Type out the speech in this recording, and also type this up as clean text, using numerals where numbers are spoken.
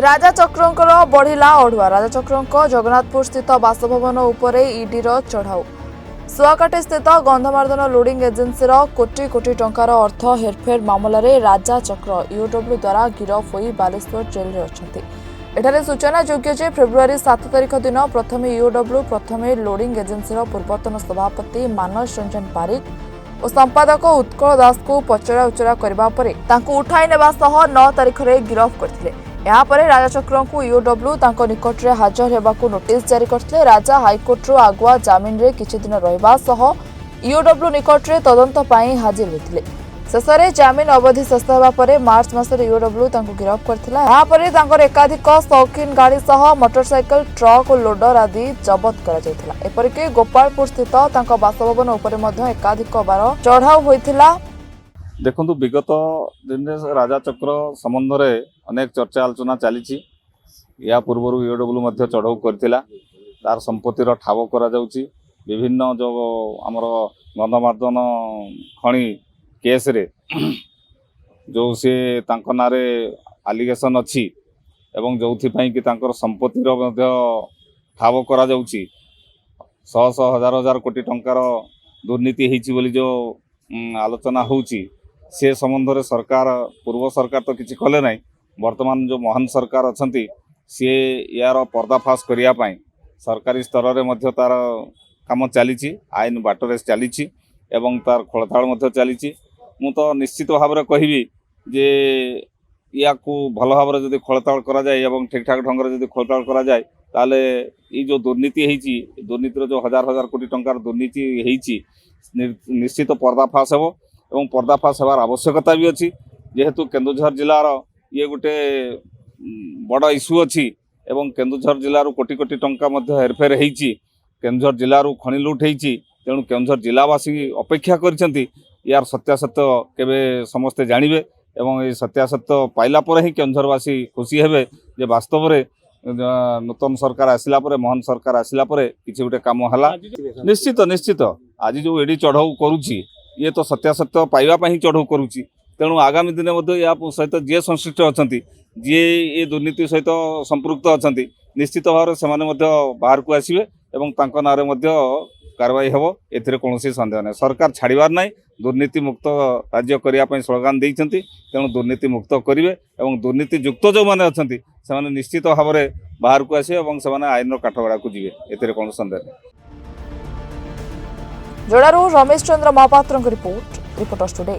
राजा चक्रंकर बढ़िला अड़ुआ राजा चक्रंक जगन्नाथपुर स्थित बासभवन उपरे ईडीर चढ़ाऊ सुआकाटी स्थित गंधमार्दन लोडिंग एजेन्सी कोटी कोटी टंकार अर्थ हेरफेर मामलें राजा चक्र यूडब्ल्यू द्वारा गिरफ हो बालेश्वर जेल में अच्छा। एठारे सूचना योग्य जे फेब्रुआरी 7 तारिख दिन प्रथमे यूडब्ल्यू प्रथमे लोडिंग एजेन्सी पूर्वतन सभापति मानस रंजन पारिक और संपादक उत्कल दास को पचरा उचरा करने उठाई नेबा सह 9 तारिख में गिरफ करथिले। यापर राजा चक्र को यूडब्ल्यू निकट में हाजर होगा नोटिस जारी करते। राजा हाइकोर्टर आगुआ जमीन में किछि दिन रहिबा सह यूडब्ल्यू निकट में तदंत पाई हाजिर होते। शेष में जमीन अवधि शेष होगा मार्च मसरे यूडब्ल्यू गिरफ कर एकाधिक शौकीन गाड़ी सह मोटरसाइकिल ट्रक और लोडर आदि जबत करपरिक गोपालपुर स्थित बासभवन उपर एकाधिक बार चढ़ाऊ होता। देखु विगत दिन राजा चक्र संबंध में अनेक चर्चा आलोचना चली। या पूर्व यूडब्ल्यू चढ़ाऊ करथिला तार संपत्तिर ठाव करा जाउची। विभिन्न जो आमर गंधमार्दन खणी केस रे जो से तांको नारे आलिगेशन अच्छी एवं जो कि तांकर संपत्तिर ठाव करा जाउची। शह शह हजार हजार कोटी टंकार दुर्नीति होईची बोली जो आलोचना होउची से संबंध में सरकार पूर्व सरकार तो किसी कले ना। वर्तमान जो महान सरकार अच्छी सी यार पर्दाफाश करने सरकारी स्तर में तार काम चली आईन बाटर चली तार खोलताड़ चली। मु तो निश्चित भाव में कहबी जे या भल भाव में जब खोलताड़ करा जाए एवं ठीक ठाक ढंग से जब खोलताड़ करा जाए ताले ये जो दुर्नीति होईची दुर्नीतिर जो हजार हजार कोटी टंकार दुर्नीति होईची निश्चित पर्दाफाश हो एवं पर्दाफाश होवार आवश्यकता भी अच्छी। जेहेतु केन्दुझर जिलार ये गोटे बड़ इश्यू अच्छी एवं केन्दुझर जिलूर कोटी कोटी टंका हेरफेर होईची। केन्दुझर जिलूर खଣି लुट होईची तेणु केन्दुझर जिलावासी अपेक्षा करिसेंती यार सत्यासत्य केबे समस्ते जानिबे एवं ये सत्यासत्य पाइला पर ही केन्दुझरवासी खुशी हेबे जे वास्तव में नूतन सरकार आसिला परे महान सरकार आसिला परे किछि गोटे काम हला। निश्चित निश्चित आज जो एडी चढ़ाऊ करूची ये तो सत्यासत्य पाइबा ही चढ़ाऊ करूची। तेणु आगामी दिन या सहित जी संश्लिष्ट अच्छा जी ये दुर्नीति सहित संपृक्त अच्छा निश्चित भाव से बाहर को आसवे और नारे कार्रवाई हम ए कौन सन्देह ना। सरकार छाड़बार ना दुर्नीति मुक्त राज्य करने स्लोगान देते तेणु दुर्नीति मुक्त करेंगे और दुर्नीति युक्त जो मैंने अच्छा से निश्चित भाव में बाहर को आसवे और आईन काठगड़ा को जी ए कौन सन्देह ना। जोड़ारू रमेश चंद्र महापात्र रिपोर्टर्स टुडे।